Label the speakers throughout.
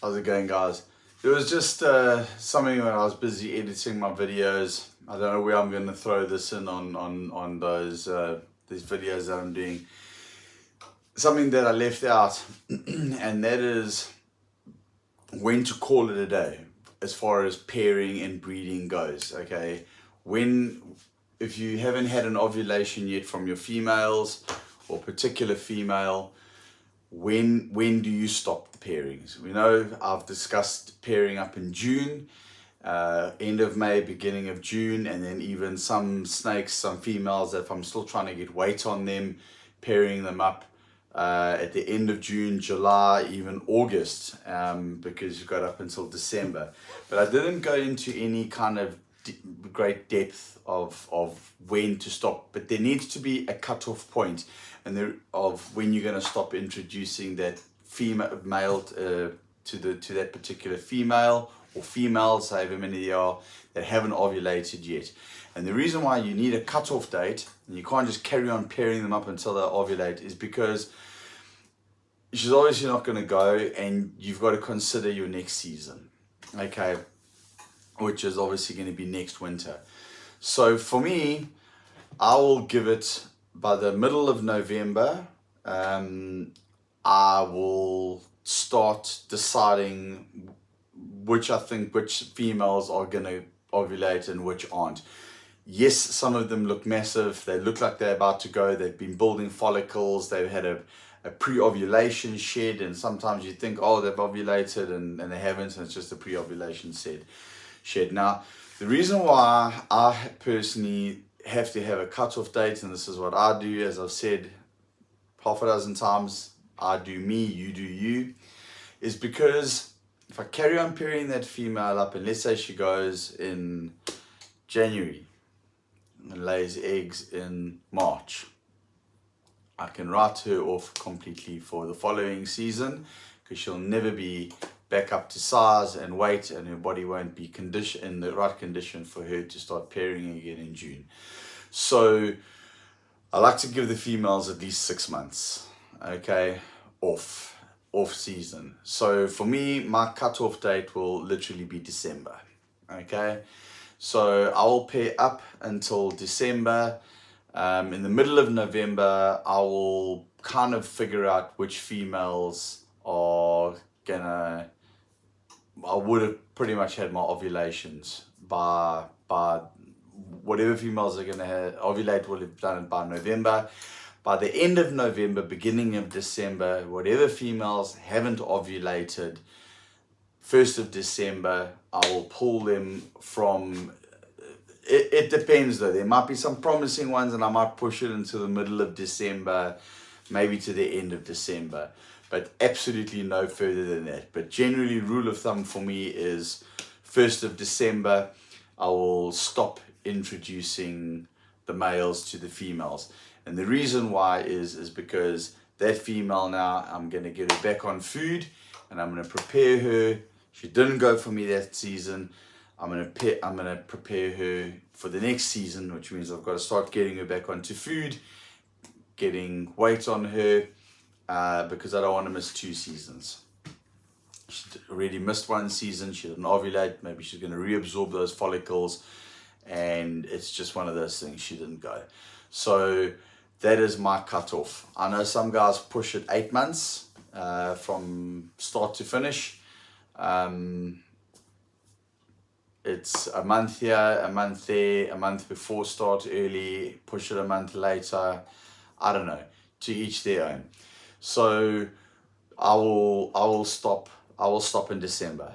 Speaker 1: How's it going, guys? It was just something when I was busy editing my videos. I don't know where I'm going to throw this in on those these videos that I'm doing. Something that I left out, and that is when to call it a day as far as pairing and breeding goes. Okay, if you haven't had an ovulation yet from your females or particular female, when do you stop the pairings? We know I've discussed pairing up in June, end of May, beginning of June, and then even some snakes, some females, if I'm still trying to get weight on them, pairing them up at the end of June, July, even August, because you've got up until December. But I didn't go into any kind of great depth of when to stop, but there needs to be a cutoff point of when you're going to stop introducing that male to that particular female or females, however many there are, that haven't ovulated yet. And the reason why you need a cutoff date and you can't just carry on pairing them up until they ovulate is because she's obviously not going to go, and you've got to consider your next season, okay, which is obviously going to be next winter. So for me, I will give it by the middle of November. I will start deciding which females are going to ovulate and which aren't. Yes, some of them look massive. They look like they're about to go. They've been building follicles. They've had a pre-ovulation shed, and sometimes you think, oh, they've ovulated, and they haven't, and it's just a pre-ovulation shed. Now, the reason why I personally have to have a cutoff date, and this is what I do, as I've said half a dozen times, I do me, you do you, is because if I carry on pairing that female up, and let's say she goes in January and lays eggs in March, I can write her off completely for the following season, because she'll never be back up to size and weight, and her body won't be in the right condition for her to start pairing again in June. So I like to give the females at least 6 months, okay, off season. So for me, my cutoff date will literally be December, okay. So I will pair up until December. In the middle of November, I will kind of figure out which females are gonna. I would have pretty much had my ovulations by whatever females are gonna ovulate. Will have done it by November. By the end of November, beginning of December, whatever females haven't ovulated, 1st of December, I will pull them from. It depends though. There might be some promising ones, and I might push it into the middle of December, maybe to the end of December, but absolutely no further than that. But generally, rule of thumb for me is 1st of December, I will stop introducing the males to the females. And the reason why is because that female now, I'm going to get her back on food, and I'm going to prepare her. She didn't go for me that season. I'm gonna prepare her for the next season, which means I've got to start getting her back onto food, getting weight on her, because I don't want to miss 2 seasons. She already missed 1 season. She didn't ovulate. Maybe she's going to reabsorb those follicles, and it's just one of those things. She didn't go. So that is my cutoff. I know some guys push it 8 months from start to finish. It's a month here, a month there, a month before start early, push it a month later. I don't know, to each their own. So I will stop in December,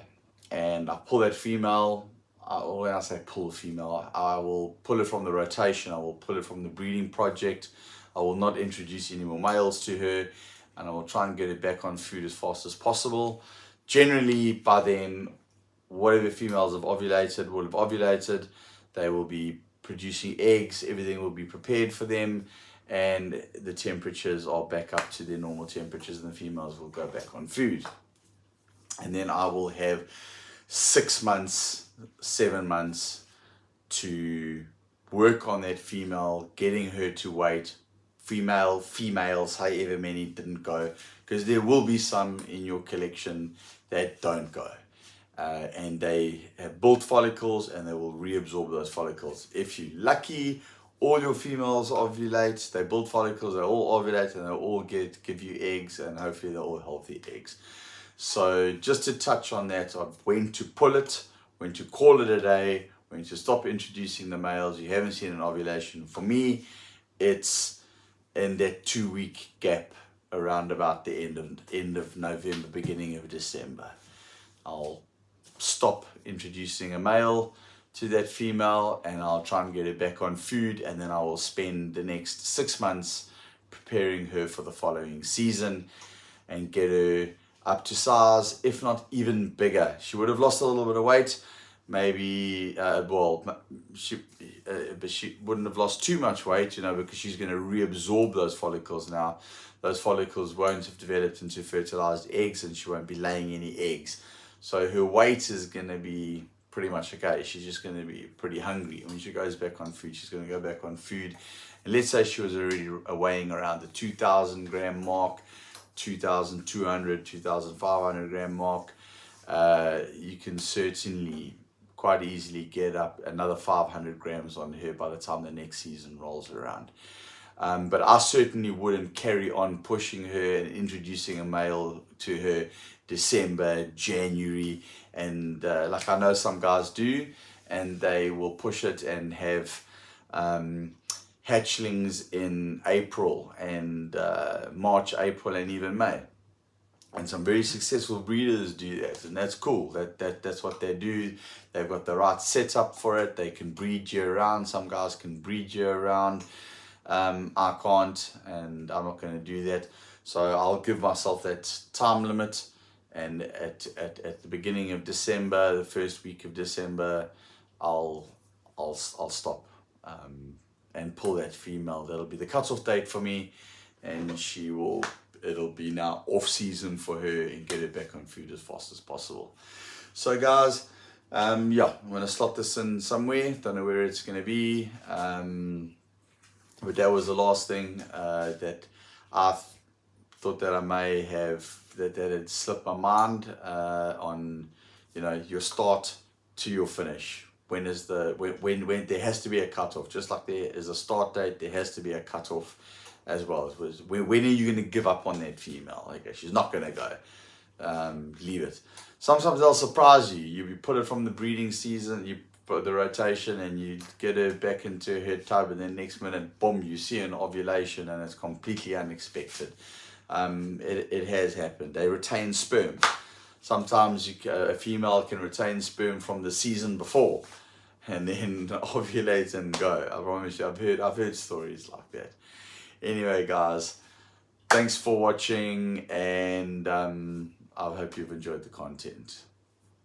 Speaker 1: and I pull that female. When I say pull a female, I will pull it from the rotation. I will pull it from the breeding project. I will not introduce any more males to her, and I will try and get her back on food as fast as possible. Generally, by then, whatever females have ovulated will have ovulated. They will be producing eggs. Everything will be prepared for them, and the temperatures are back up to their normal temperatures, and the females will go back on food. And then I will have 6 months, 7 months to work on that female, getting her to weight, females, however many didn't go, because there will be some in your collection that don't go. And they have built follicles and they will reabsorb those follicles. If you're lucky, all your females ovulate, they build follicles, they all ovulate, and they all give you eggs, and hopefully they're all healthy eggs. So just to touch on that, of when to pull it, when to call it a day, when to stop introducing the males, you haven't seen an ovulation. For me, it's in that 2-week gap around about the end of November, beginning of December. I'll stop introducing a male to that female, and I'll try and get her back on food, and then I will spend the next 6 months preparing her for the following season and get her up to size, if not even bigger. She would have lost a little bit of weight, maybe, but she wouldn't have lost too much weight, because she's going to reabsorb those follicles now. Those follicles won't have developed into fertilized eggs, and she won't be laying any eggs. So her weight is going to be pretty much okay. She's just going to be pretty hungry. When she goes back on food, she's going to go back on food. And let's say she was already weighing around the 2,000 gram mark, 2,200, 2,500 gram mark. You can certainly quite easily get up another 500 grams on her by the time the next season rolls around. But I certainly wouldn't carry on pushing her and introducing a male to her December, January, and like I know some guys do, and they will push it and have hatchlings in April and March, April, and even May. And some very successful breeders do that, and that's cool. That's what they do. They've got the right setup for it. They can breed year round. Some guys can breed year round. I can't, and I'm not going to do that. So I'll give myself that time limit, and at the beginning of December, the first week of December, I'll stop and pull that female. That'll be the cutoff date for me, and it'll be now off season for her, and get her back on food as fast as possible. So guys, I'm going to slot this in somewhere. Don't know where it's going to be. But that was the last thing that I thought that I may have, that had slipped my mind on, your start to your finish. When there has to be a cutoff, just like there is a start date, there has to be a cutoff as well. When are you going to give up on that female? Okay, she's not going to go. Leave it. Sometimes they'll surprise you. You put it from the breeding season, you put the rotation, and you get her back into her tub, and then next minute, boom, you see an ovulation, and it's completely unexpected. It has happened. They retain sperm. Sometimes a female can retain sperm from the season before, and then ovulate and go. I promise you, I've heard stories like that. Anyway, guys, thanks for watching, and I hope you've enjoyed the content.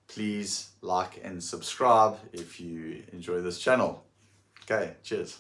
Speaker 1: Please like and subscribe if you enjoy this channel. Okay, cheers.